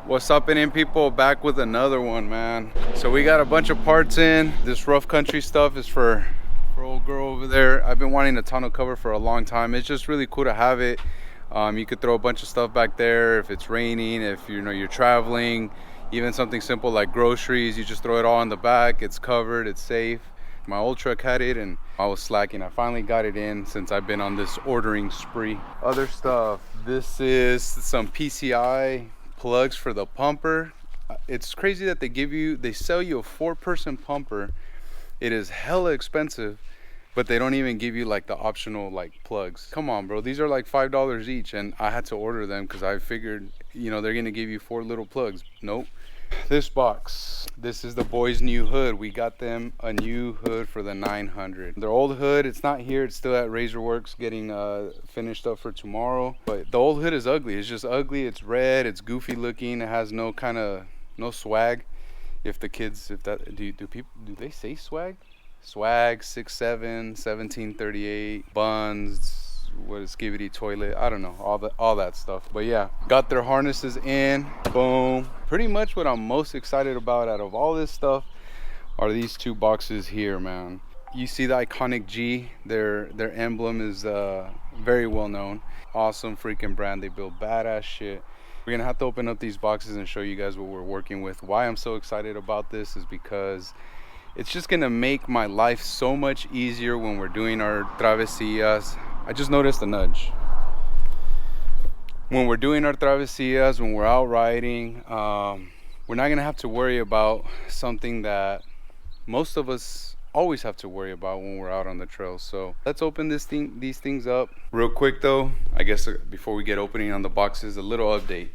What's up, in people? Back with another one, man. So we got a bunch of parts in. This rough country stuff is for old girl over there. I've been wanting a tonneau cover for a long time. It's just really cool to have it. You could throw a bunch of stuff back there if it's raining, if you're traveling, even something simple like groceries. You just throw it all in the back. It's covered, it's safe. My old truck had it and I was slacking. I finally got it in since I've been on this ordering spree. Other stuff, this is some PCI plugs for the pumper. It's crazy that they sell you a 4-person pumper. It is hella expensive, but they don't even give you like the optional like plugs. Come on, bro, these are like $5 each, and I had to order them because I figured they're gonna give you 4 little plugs. Nope. This box, this is the boys' new hood. We got them a new hood for the 900. Their old hood, it's not here, it's still at Razorworks getting finished up for tomorrow. But the old hood is ugly. It's just ugly. It's red, it's goofy looking, it has no swag. Do they say swag? Swag, 6'7", 1738, buns, what is skivvy toilet, I don't know, all that stuff. But yeah, got their harnesses in, boom. Pretty much what I'm most excited about out of all this stuff are these 2 boxes here, man. You see the iconic G, their emblem is very well known. Awesome freaking brand. They build badass shit. We're gonna have to open up these boxes and show you guys what we're working with. Why I'm so excited about this is because it's just gonna make my life so much easier when we're doing our travesias. I just noticed a nudge. When we're doing our travesias, when we're out riding, we're not gonna have to worry about something that most of us always have to worry about when we're out on the trail. So let's open these things up real quick though. I guess before we get opening on the boxes, a little update.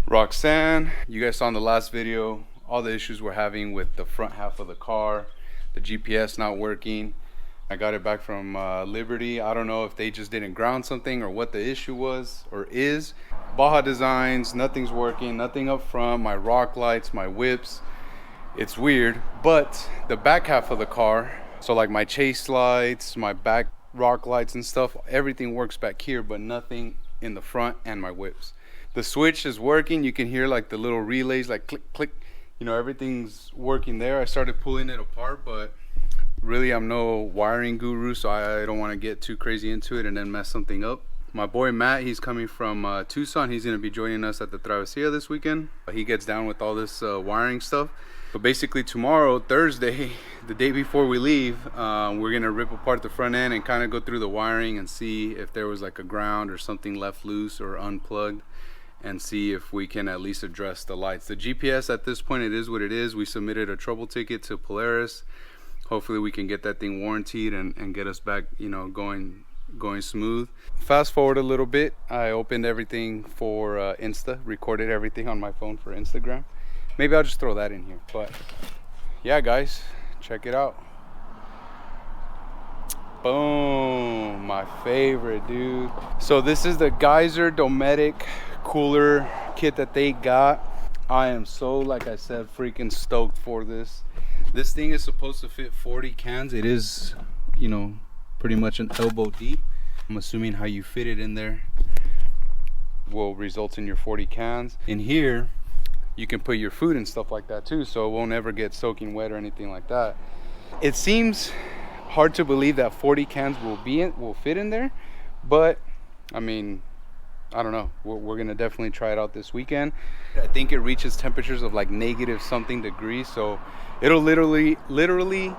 Roxanne, you guys saw in the last video all the issues we're having with the front half of the car, the GPS not working. I got it back from Liberty. I don't know if they just didn't ground something or what the issue was or is. Baja Designs, nothing's working, nothing up front, my rock lights, my whips. It's weird, but the back half of the car, so like my chase lights, my back rock lights and stuff, everything works back here, but nothing in the front and my whips. The switch is working. You can hear like the little relays like click, click. Everything's working there. I started pulling it apart, but really I'm no wiring guru, so I don't want to get too crazy into it and then mess something up. My boy Matt, he's coming from Tucson. He's going to be joining us at the Travesia this weekend. He gets down with all this wiring stuff. But basically tomorrow, Thursday, the day before we leave, we're going to rip apart the front end and kind of go through the wiring and see if there was like a ground or something left loose or unplugged, and see if we can at least address the lights. The GPS at this point, it is what it is. We submitted a trouble ticket to Polaris. Hopefully we can get that thing warranted and get us back, going smooth. Fast forward a little bit, I opened everything for Insta, recorded everything on my phone for Instagram. Maybe I'll just throw that in here. But yeah, guys, check it out. Boom, my favorite, dude. So this is the Geyser Dometic cooler kit that they got. I am so, like I said, freaking stoked for this. This thing is supposed to fit 40 cans. It is, pretty much an elbow deep. I'm assuming how you fit it in there will result in your 40 cans. In here, you can put your food and stuff like that too, so it won't ever get soaking wet or anything like that. It seems hard to believe that 40 cans will fit in there, but I mean, I don't know. We're gonna definitely try it out this weekend. I think it reaches temperatures of like negative something degrees, so it'll literally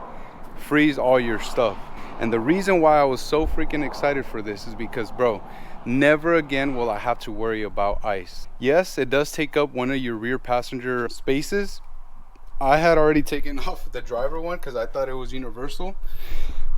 freeze all your stuff. And the reason why I was so freaking excited for this is because, bro, never again will I have to worry about ice. Yes, it does take up one of your rear passenger spaces. I had already taken off the driver one because I thought it was universal,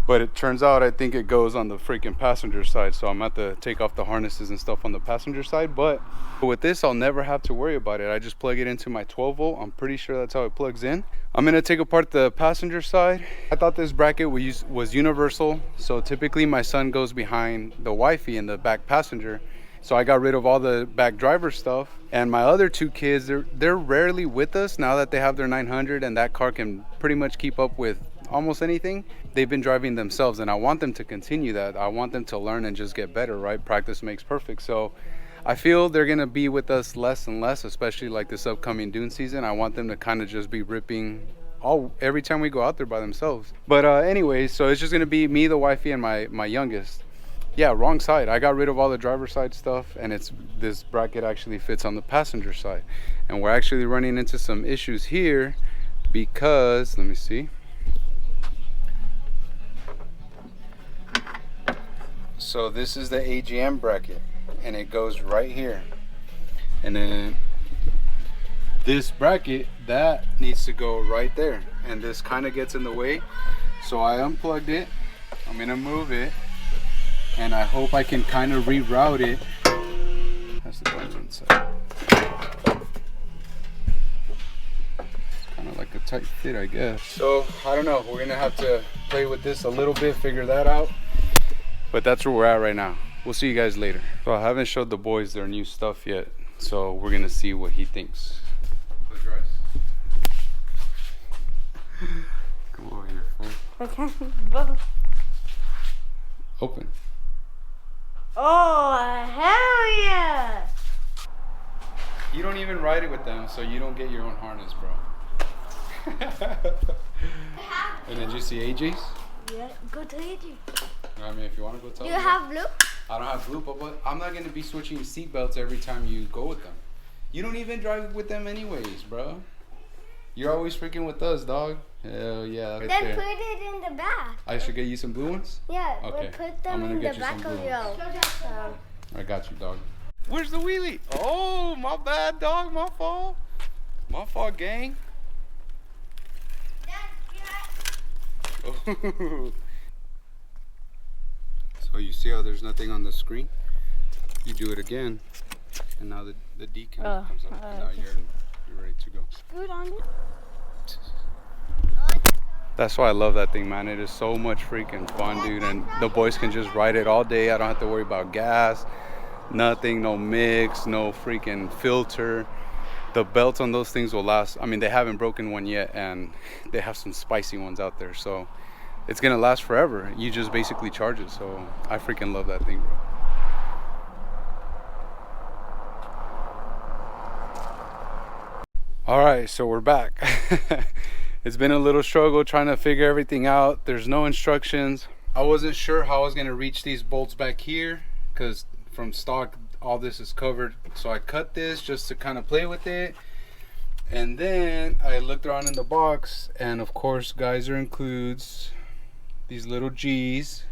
but it turns out I think it goes on the freaking passenger side, so I'm going to have to take off the harnesses and stuff on the passenger side. But with this, I'll never have to worry about it. I just plug it into my 12 volt. I'm pretty sure that's how it plugs in. I'm going to take apart the passenger side. I thought this bracket was universal, so typically my son goes behind the wifey in the back passenger. So I got rid of all the back driver stuff, and my other 2 kids, they're rarely with us now that they have their 900 and that car can pretty much keep up with almost anything. They've been driving themselves, and I want them to continue that. I want them to learn and just get better, right? Practice makes perfect. So I feel they're gonna be with us less and less, especially like this upcoming dune season. I want them to kind of just be ripping every time we go out there by themselves. But anyways, so it's just gonna be me, the wifey, and my youngest. Yeah, wrong side. I got rid of all the driver's side stuff, and this bracket actually fits on the passenger side. And we're actually running into some issues here because, let me see. So this is the AGM bracket, and it goes right here. And then this bracket, that needs to go right there. And this kind of gets in the way. So I unplugged it. I'm gonna move it. And I hope I can kind of reroute it. That's the button inside. It's kind of like a tight fit, I guess. So I don't know. We're gonna have to play with this a little bit, figure that out. But that's where we're at right now. We'll see you guys later. So I haven't showed the boys their new stuff yet. So we're gonna see what he thinks. Close your eyes. Come over here, fool. Okay. Open. Oh, hell yeah! You don't even ride it with them, so you don't get your own harness, bro. And did you see AJ's? Yeah, go to AJ. I mean, if you want to go tell You them. have blue? I don't have blue, but I'm not going to be switching seat belts every time you go with them. You don't even drive with them anyways, bro. You're always freaking with us, dog. Hell yeah. Right Then there. put it in the back. I should get you some blue ones? Yeah, Okay. put I'm them gonna in get the you some back blue of your... I got you, dog. Where's the wheelie? Oh, my bad, dog. My fault. My fault, gang. So you see how there's nothing on the screen? You do it again, and now the decal comes up. And now you're ready to go. Good on it. That's why I love that thing, man. It is so much freaking fun, dude. And the boys can just ride it all day. I don't have to worry about gas, nothing, no mix, no freaking filter. The belts on those things will last. I mean, they haven't broken one yet, and they have some spicy ones out there. So it's gonna last forever. You just basically charge it. So I freaking love that thing, bro. All right, so we're back. It's been a little struggle trying to figure everything out. There's no instructions. I wasn't sure how I was gonna reach these bolts back here because from stock, all this is covered. So I cut this just to kind of play with it. And then I looked around in the box, and of course, Geyser includes these little G's,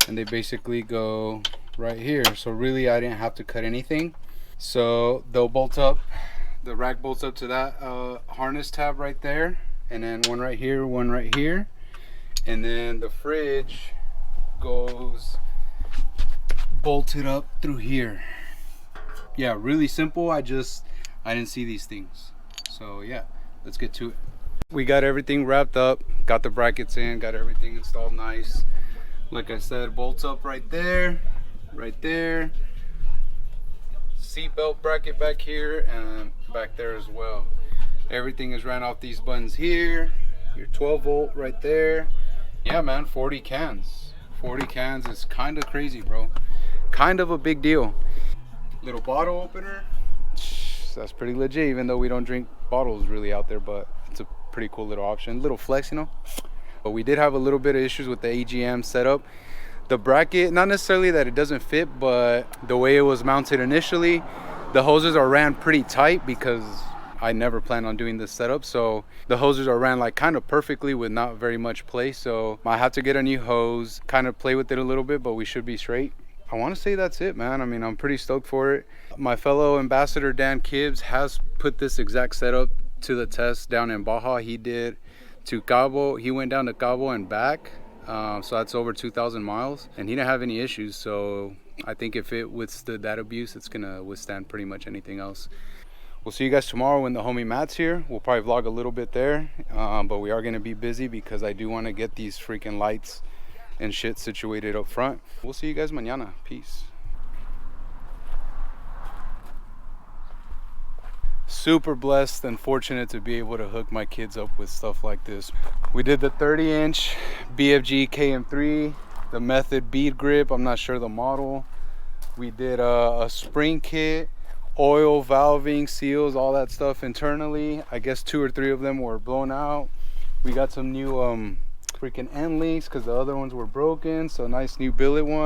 and they basically go right here. So really, I didn't have to cut anything. So they'll bolt up, the rack bolts up to that harness tab right there. And then one right here, and then the fridge goes bolted up through here. Yeah, really simple. I didn't see these things. So yeah, let's get to it. We got everything wrapped up, got the brackets in, got everything installed nice. Like I said, bolts up right there, seat belt bracket back here and back there as well. Everything is ran off these buttons here. Your 12 volt right there. Yeah, man, 40 cans. 40 cans is kind of crazy, bro. Kind of a big deal. Little bottle opener. That's pretty legit, even though we don't drink bottles really out there, but it's a pretty cool little option. Little flex, you know. But we did have a little bit of issues with the AGM setup. The bracket, not necessarily that it doesn't fit, but the way it was mounted initially, the hoses are ran pretty tight because I never planned on doing this setup. So the hoses are ran like kind of perfectly with not very much play. So I have to get a new hose, kind of play with it a little bit, but we should be straight. I want to say that's it, man. I mean, I'm pretty stoked for it. My fellow ambassador, Dan Kibbs, has put this exact setup to the test down in Baja. He did to Cabo. He went down to Cabo and back. So that's over 2,000 miles, and he didn't have any issues. So I think if it withstood that abuse, it's gonna withstand pretty much anything else. We'll see you guys tomorrow when the homie Matt's here. We'll probably vlog a little bit there, but we are gonna be busy because I do want to get these freaking lights and shit situated up front. We'll see you guys mañana. Peace. Super blessed and fortunate to be able to hook my kids up with stuff like this. We did the 30-inch BFG KM3, the Method bead grip. I'm not sure the model. We did a spring kit, oil, valving, seals, all that stuff internally. I guess 2 or 3 of them were blown out. We got some new freaking end links because the other ones were broken. So nice new billet one.